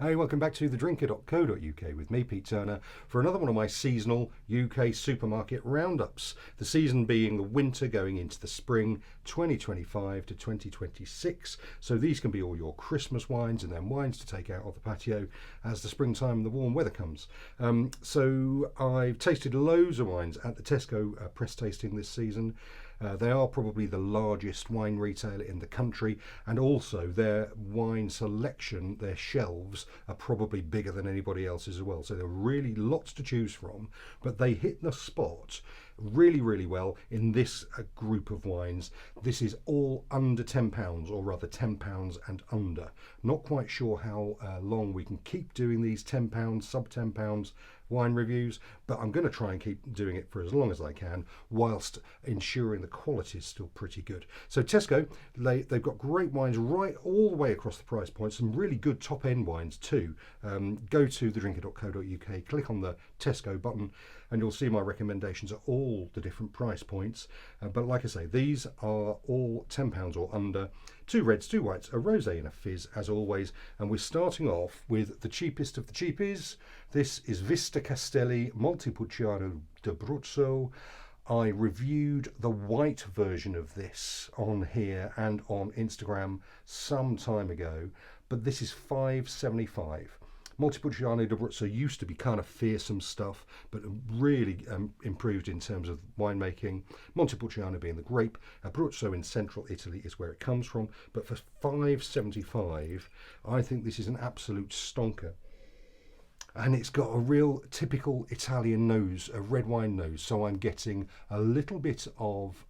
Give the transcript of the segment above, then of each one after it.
Hey, welcome back to thedrinker.co.uk with me, Pete Turner, for another one of my seasonal UK supermarket roundups. The season being the winter going into the spring 2025 to 2026. So these can be all your Christmas wines and then wines to take out of the patio as the springtime and the warm weather comes. So I've tasted loads of wines at the Tesco press tasting this season. They are probably the largest wine retailer in the country, and also their wine selection, their shelves, are probably bigger than anybody else's as well. So there are really lots to choose from, but they hit the spot really well in this group of wines. This is all under £10, or rather £10 and under. Not quite sure how long we can keep doing these £10, sub £10 wine reviews, but I'm going to try and keep doing it for as long as I can whilst ensuring the quality is still pretty good. So Tesco, they've got great wines right all the way across the price point, some really good top end wines too. Go to thedrinker.co.uk, click on the Tesco button, and you'll see my recommendations at all the different price points. But like I say, these are all £10 or under. 2 reds, 2 whites, a rosé and a fizz as always. And we're starting off with the cheapest of the cheapies. This is Vista Castelli Montepulciano di Abruzzo. I reviewed the white version of this on here and on Instagram some time ago, but this is £5.75. Montepulciano di Abruzzo used to be kind of fearsome stuff, but really improved in terms of winemaking. Montepulciano being the grape, Abruzzo in central Italy is where it comes from. But for £5.75, I think this is an absolute stonker. And it's got a real typical Italian nose, a red wine nose. So I'm getting a little bit of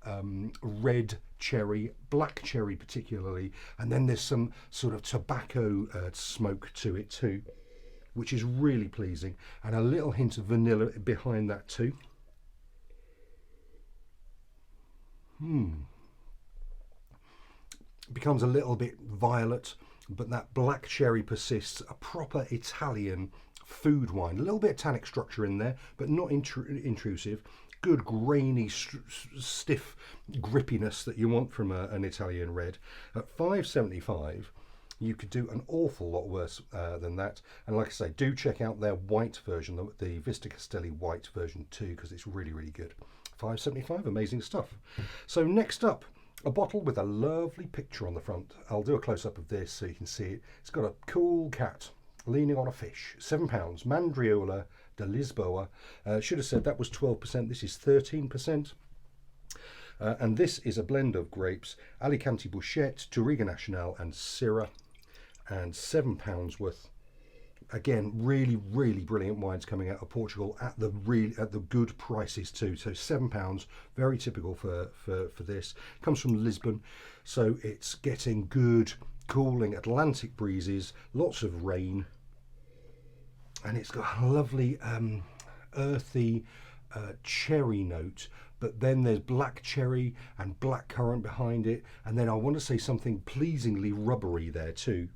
red cherry, black cherry particularly, and then there's some sort of tobacco smoke to it too, which is really pleasing, and a little hint of vanilla behind that too. Becomes a little bit violet, but that black cherry persists. A proper Italian food wine. A little bit of tannic structure in there, but not intrusive. Good grainy, stiff grippiness that you want from an Italian red. At £5.75, you could do an awful lot worse than that. And like I say, do check out their white version, the Vista Castelli white version too, because it's really good. £5.75, amazing stuff. So next up, a bottle with a lovely picture on the front. I'll do a close-up of this so you can see it. It's got a cool cat leaning on a fish. £7, Mandrriola de Lisboa. Should have said that was 12%. This is 13%. And this is a blend of grapes, Alicante Bouchette, Touriga Nacional and Syrah. And £7 worth. Again, really brilliant wines coming out of Portugal at the good prices too. So £7, very typical for this. Comes from Lisbon, so it's getting good cooling Atlantic breezes, lots of rain, and it's got a lovely earthy cherry note. But then there's black cherry and black currant behind it, and then I want to say something pleasingly rubbery there too.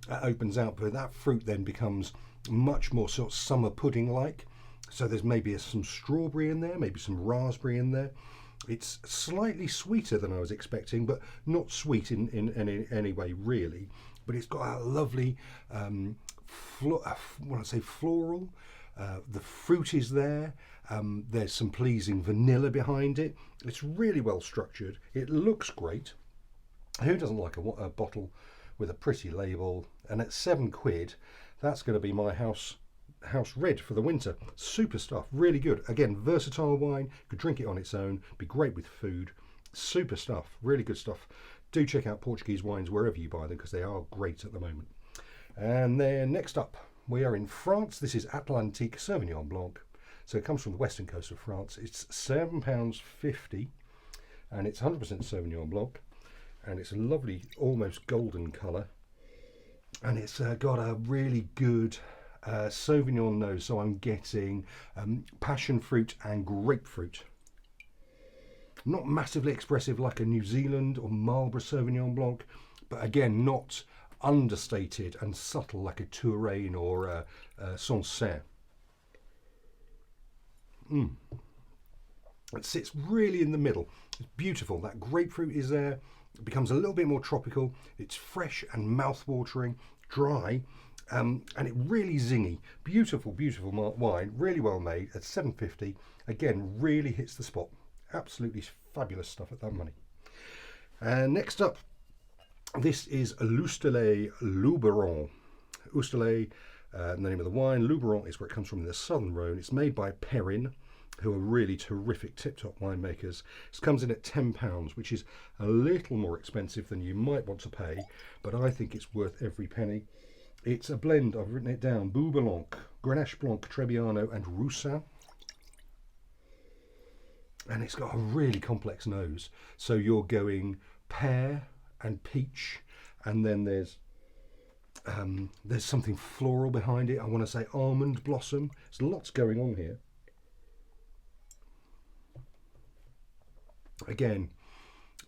That opens out, but that fruit then becomes much more sort of summer pudding like. So there's maybe some strawberry in there, maybe some raspberry in there. It's slightly sweeter than I was expecting, but not sweet in any way really. But it's got a lovely floral. The fruit is there. There's some pleasing vanilla behind it. It's really well structured. It looks great. Who doesn't like a bottle with a pretty label? And at £7, that's going to be my house red for the winter. Super stuff, really good. Again, versatile wine. Could drink it on its own. Be great with food. Super stuff, really good stuff. Do check out Portuguese wines wherever you buy them, because they are great at the moment. And then next up, we are in France. This is Atlantique Sauvignon Blanc. So it comes from the western coast of France. It's £7.50, and it's 100% Sauvignon Blanc. And it's a lovely, almost golden colour. And it's got a really good Sauvignon nose. So I'm getting passion fruit and grapefruit. Not massively expressive like a New Zealand or Marlborough Sauvignon Blanc, but again, not understated and subtle like a Touraine or a Sancerre. It sits really in the middle. It's beautiful. That grapefruit is there. It becomes a little bit more tropical. It's fresh and mouth-watering, dry, and it really zingy. Beautiful, beautiful wine, really well made at £7.50. Again, really hits the spot. Absolutely fabulous stuff at that money. And next up, this is L'Oustalet Luberon. Oustalet, the name of the wine. Luberon is where it comes from in the southern Rhone. It's made by Perrin, who are really terrific tip-top winemakers. This comes in at £10, which is a little more expensive than you might want to pay, but I think it's worth every penny. It's a blend, I've written it down, Blanc, Grenache Blanc, Trebbiano and Roussin. And it's got a really complex nose. So you're going pear and peach, and then there's something floral behind it. I want to say almond blossom. There's lots going on here. Again,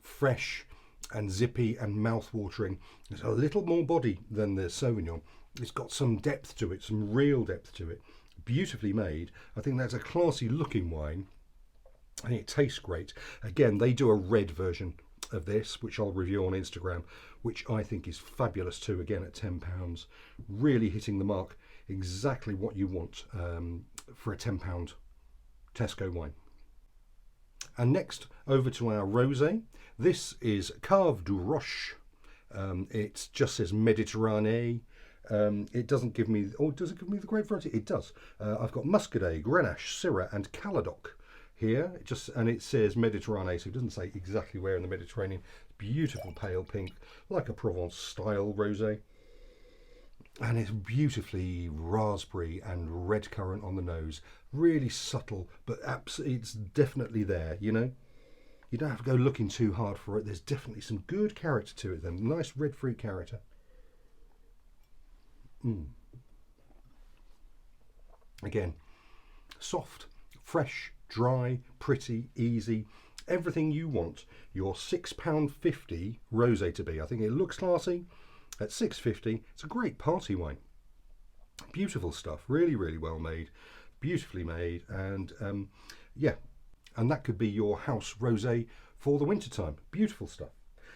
fresh and zippy and mouth-watering. There's a little more body than the Sauvignon. It's got some depth to it, some real depth to it. Beautifully made. I think that's a classy looking wine. I think it tastes great. Again, they do a red version of this, which I'll review on Instagram, which I think is fabulous too, again at £10. Really hitting the mark. Exactly what you want for a £10 Tesco wine. And next, over to our rosé. This is Cave du Roche. It just says Méditerranée. It doesn't give me, or does it give me the grape variety? It does. I've got Muscadet, Grenache, Syrah, and Caladoc here. And it says Méditerranée, so it doesn't say exactly where in the Mediterranean. Beautiful pale pink, like a Provence style rosé. And it's beautifully raspberry and red currant on the nose. Really subtle, but it's definitely there, you know. You don't have to go looking too hard for it. There's definitely some good character to it then. Nice red fruit character. Again, soft, fresh, dry, pretty, easy. Everything you want your £6.50 rosé to be. I think it looks classy. At £6.50, it's a great party wine. Beautiful stuff, really, really well made, beautifully made, and yeah, and that could be your house rosé for the winter time. Beautiful stuff.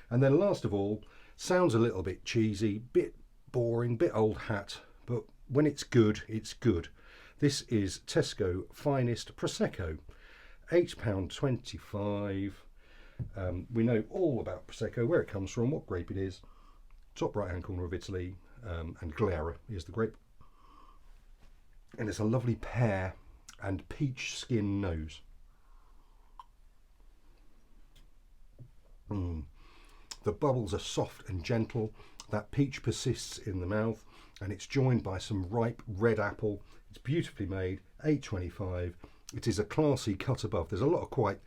And then last of all, sounds a little bit cheesy, bit boring, bit old hat, but when it's good, it's good. This is Tesco Finest Prosecco, £8.25. We know all about Prosecco, where it comes from, what grape it is. Top right hand corner of Italy, and Glera is the grape, and it's a lovely pear and peach skin nose. The bubbles are soft and gentle. That peach persists in the mouth, and it's joined by some ripe red apple. It's beautifully made. £8.25. It is a classy cut above. There's a lot of quite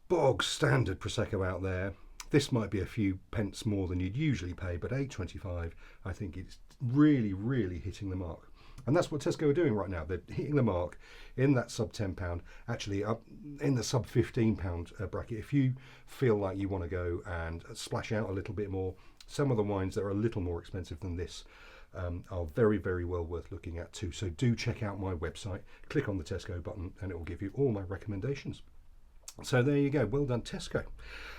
bog standard Prosecco out there. This might be a few pence more than you'd usually pay, but £8.25, I think it's really, really hitting the mark. And that's what Tesco are doing right now. They're hitting the mark in that sub £10, actually up in the sub £15 bracket. If you feel like you want to go and splash out a little bit more, some of the wines that are a little more expensive than this are very, very well worth looking at too. So do check out my website, click on the Tesco button, and it will give you all my recommendations. So there you go. Well done, Tesco.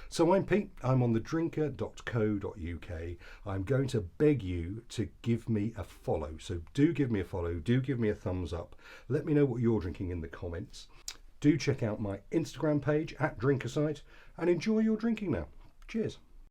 So I'm Pete. I'm on thedrinker.co.uk. I'm going to beg you to give me a follow. So do give me a follow. Do give me a thumbs up. Let me know what you're drinking in the comments. Do check out my Instagram page @drinkersite and enjoy your drinking now. Cheers.